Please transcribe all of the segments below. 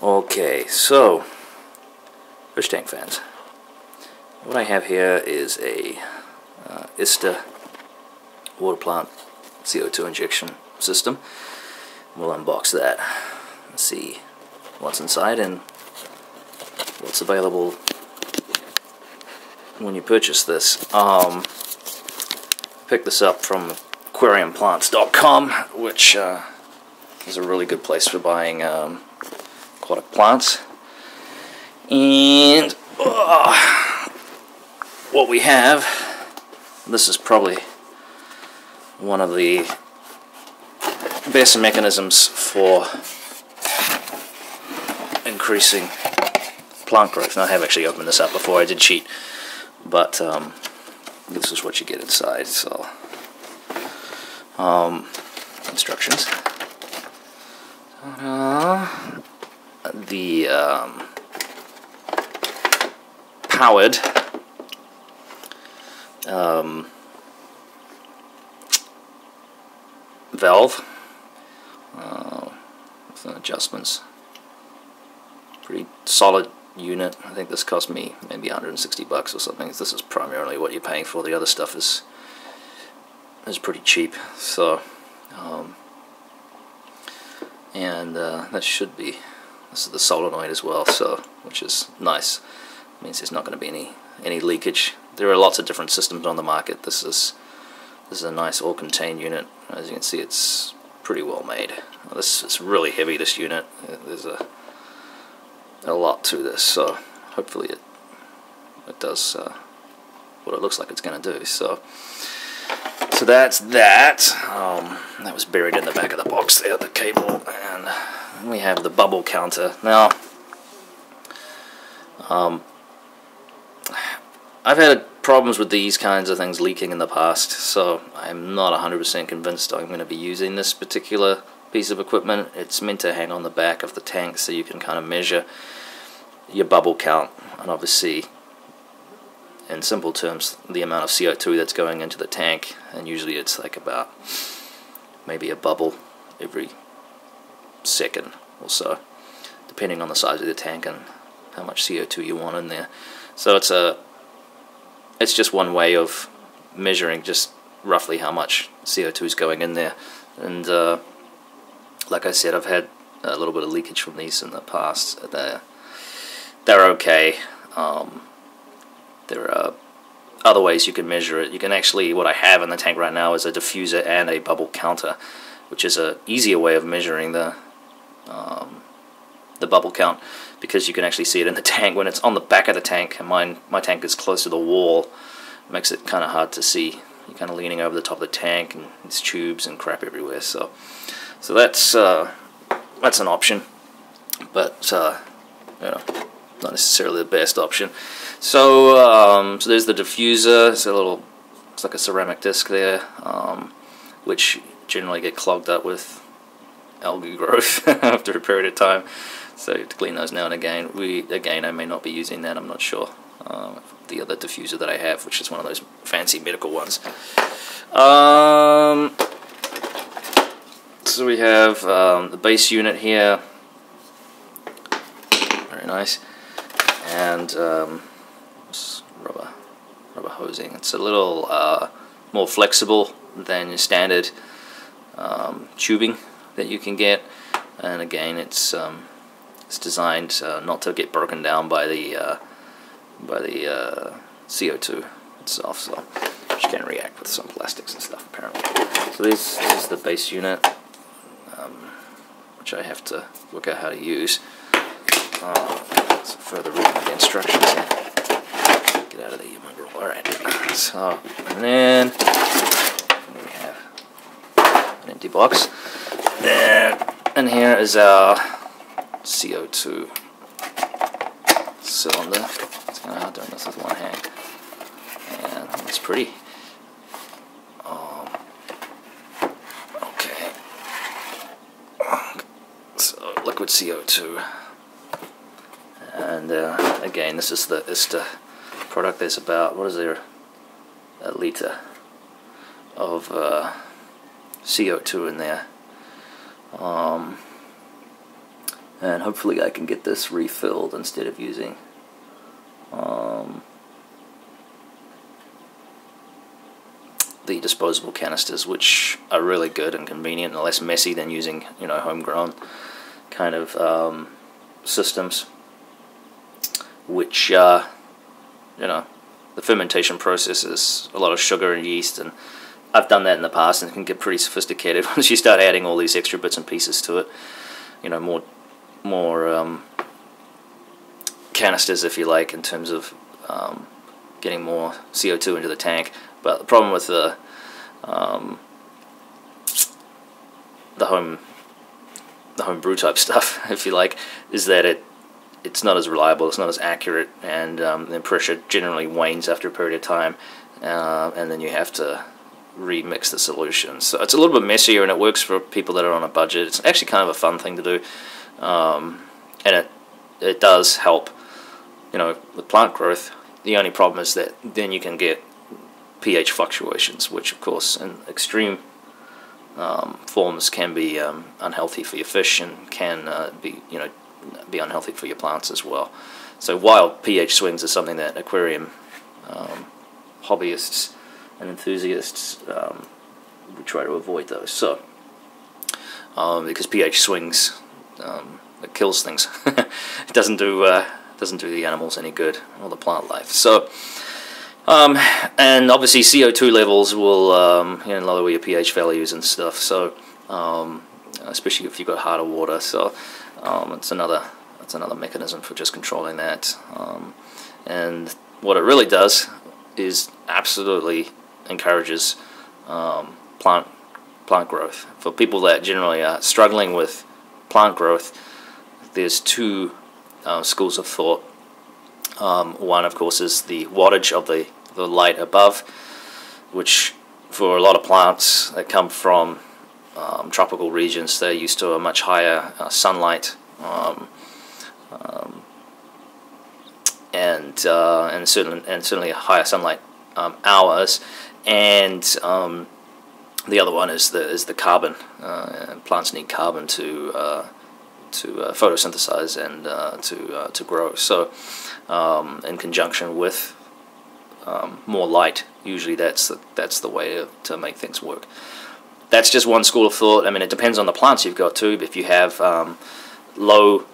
Okay, so fish tank fans. What I have here is a Ista water plant CO2 injection system. We'll unbox that and see what's inside and what's available when you purchase this. Picked this up from aquariumplants.com, which is a really good place for buying aquatic plants. And what we have, this is probably one of the best mechanisms for increasing plant growth. Now, I have actually opened this up before, I did cheat, but this is what you get inside. So instructions. The powered valve with adjustments. Pretty solid unit. I think this cost me maybe 160 bucks or something. This is primarily what you're paying for. The other stuff is pretty cheap. So that should be, this is the solenoid as well, so which is nice. It means there's not going to be any leakage. There are lots of different systems on the market. This is a nice all-contained unit. As you can see, it's pretty well made. This is really heavy, this unit. There's a lot to this, so hopefully it does what it looks like it's going to do. So that's that. That was buried in the back of the box there, the cable, and we have the bubble counter. Now, I've had problems with these kinds of things leaking in the past, so I'm not 100% convinced I'm going to be using this particular piece of equipment. It's meant to hang on the back of the tank so you can kind of measure your bubble count, and obviously, in simple terms, the amount of CO2 that's going into the tank, and usually it's like about maybe a bubble every second or so, depending on the size of the tank and how much CO2 you want in there. So it's just one way of measuring just roughly how much CO2 is going in there. And like I said, I've had a little bit of leakage from these in the past. They're okay. There are other ways you can measure it. You can actually, what I have in the tank right now is a diffuser and a bubble counter, which is a easier way of measuring the bubble count, because you can actually see it in the tank when it's on the back of the tank, and my tank is close to the wall. It makes it kind of hard to see. You're kind of leaning over the top of the tank, and there's tubes and crap everywhere. So that's an option, but you know, not necessarily the best option. So there's the diffuser. It's like a ceramic disc there, which generally get clogged up with algae growth after a period of time. So to clean those now and again. I may not be using that. I'm not sure. The other diffuser that I have, which is one of those fancy medical ones. So we have the base unit here. Very nice. And rubber hosing. It's a little more flexible than your standard tubing that you can get, and again, it's designed not to get broken down by the CO2 itself, so which can react with some plastics and stuff apparently. So this is the base unit, which I have to work out how to use. Let's further reading the instructions here. Get out of there, you mongrel. Alright, so, and then we have an empty box. And here is our CO2 cylinder. It's kind of hard doing this with one hand. And it's pretty. Okay. So, liquid CO2. And again, this is the Ista product. There's about, what is there, a litre of CO2 in there. and hopefully I can get this refilled instead of using the disposable canisters, which are really good and convenient and less messy than using, you know, homegrown kind of systems, which you know, the fermentation process is a lot of sugar and yeast, and I've done that in the past, and it can get pretty sophisticated once you start adding all these extra bits and pieces to it. You know, more canisters, if you like, in terms of getting more CO2 into the tank. But the problem with the home brew type stuff, if you like, is that it's not as reliable, it's not as accurate, and the pressure generally wanes after a period of time, and then you have to remix the solution. So it's a little bit messier, and it works for people that are on a budget. It's actually kind of a fun thing to do, and it does help, you know, with plant growth. The only problem is that then you can get pH fluctuations, which of course in extreme forms can be unhealthy for your fish, and can be unhealthy for your plants as well. So wild pH swings is something that aquarium hobbyists and enthusiasts we try to avoid those. So because pH swings, it kills things. It doesn't do the animals any good, or the plant life. So and obviously CO2 levels will lower your pH values and stuff. So especially if you've got harder water. So it's another mechanism for just controlling that. And what it really does is absolutely encourages plant growth. For people that generally are struggling with plant growth, there's two schools of thought. One, of course, is the wattage of the light above, which for a lot of plants that come from tropical regions, they're used to a much higher sunlight and certainly higher sunlight hours. And the other one is the carbon. Plants need carbon to photosynthesize and to grow. So in conjunction with more light, usually that's the way to make things work. That's just one school of thought. I mean, it depends on the plants you've got too. If you have low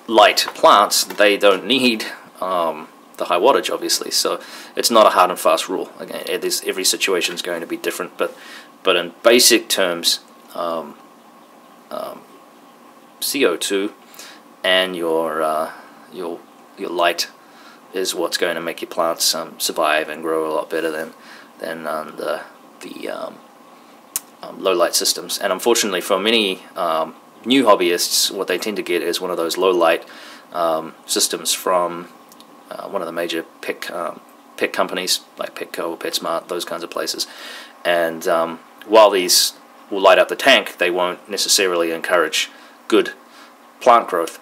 light plants, they don't need the high wattage, obviously. So it's not a hard and fast rule. Again, every situation is going to be different, but in basic terms, CO2 and your light is what's going to make your plants survive and grow a lot better than the low light systems. And unfortunately, for many new hobbyists, what they tend to get is one of those low light systems from one of the major pet companies like Petco, PetSmart, those kinds of places. And while these will light up the tank, they won't necessarily encourage good plant growth.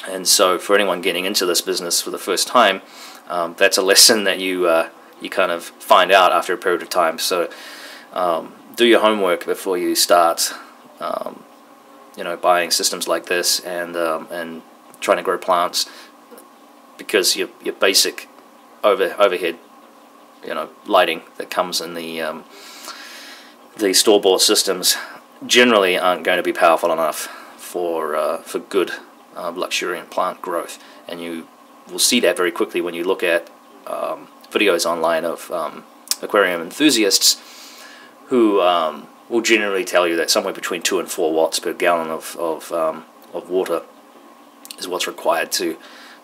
And so for anyone getting into this business for the first time, that's a lesson that you kind of find out after a period of time. So do your homework before you start buying systems like this and trying to grow plants, because your basic overhead lighting that comes in the store-bought systems generally aren't going to be powerful enough for good luxuriant plant growth. And you will see that very quickly when you look at videos online of aquarium enthusiasts who will generally tell you that somewhere between 2 and 4 watts per gallon of water is what's required to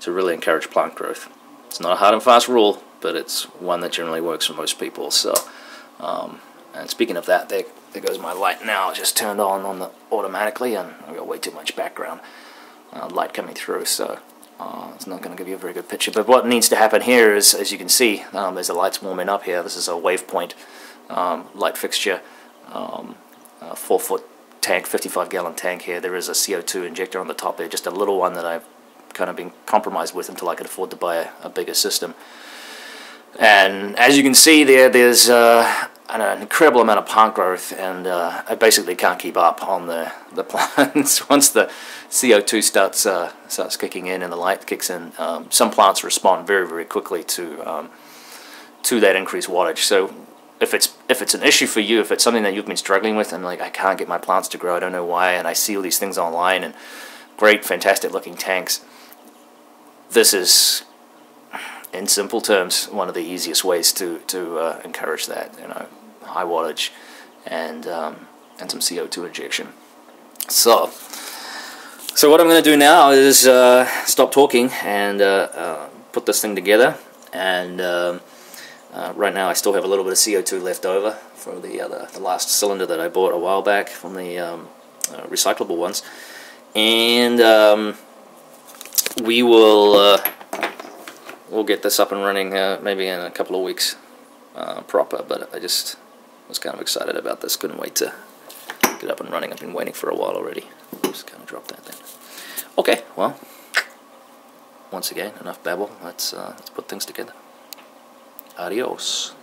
really encourage plant growth. It's not a hard and fast rule, but it's one that generally works for most people. So, and speaking of that, there goes my light now. It just turned on the automatically, and I've got way too much background light coming through, so it's not going to give you a very good picture. But what needs to happen here is, as you can see, there's the lights warming up here. This is a WavePoint light fixture, 4-foot tank, 55-gallon tank here. There is a CO2 injector on the top there, just a little one that I've kind of been compromised with until I could afford to buy a bigger system. And as you can see there's an incredible amount of plant growth, and I basically can't keep up on the plants. Once the CO2 starts kicking in and the light kicks in, some plants respond very, very quickly to that increased wattage. So if it's an issue for you, if it's something that you've been struggling with, and like, I can't get my plants to grow, I don't know why, and I see all these things online and great, fantastic looking tanks, this is, in simple terms, one of the easiest ways to encourage that, you know, high wattage and some CO2 injection. So what I'm going to do now is stop talking and put this thing together. And right now I still have a little bit of CO2 left over from the last cylinder that I bought a while back from the recyclable ones, and we'll get this up and running maybe in a couple of weeks proper. But I just was kind of excited about this. Couldn't wait to get up and running. I've been waiting for a while already. Just kind of drop that thing. Okay, well, once again, enough babble. Let's put things together. Adios.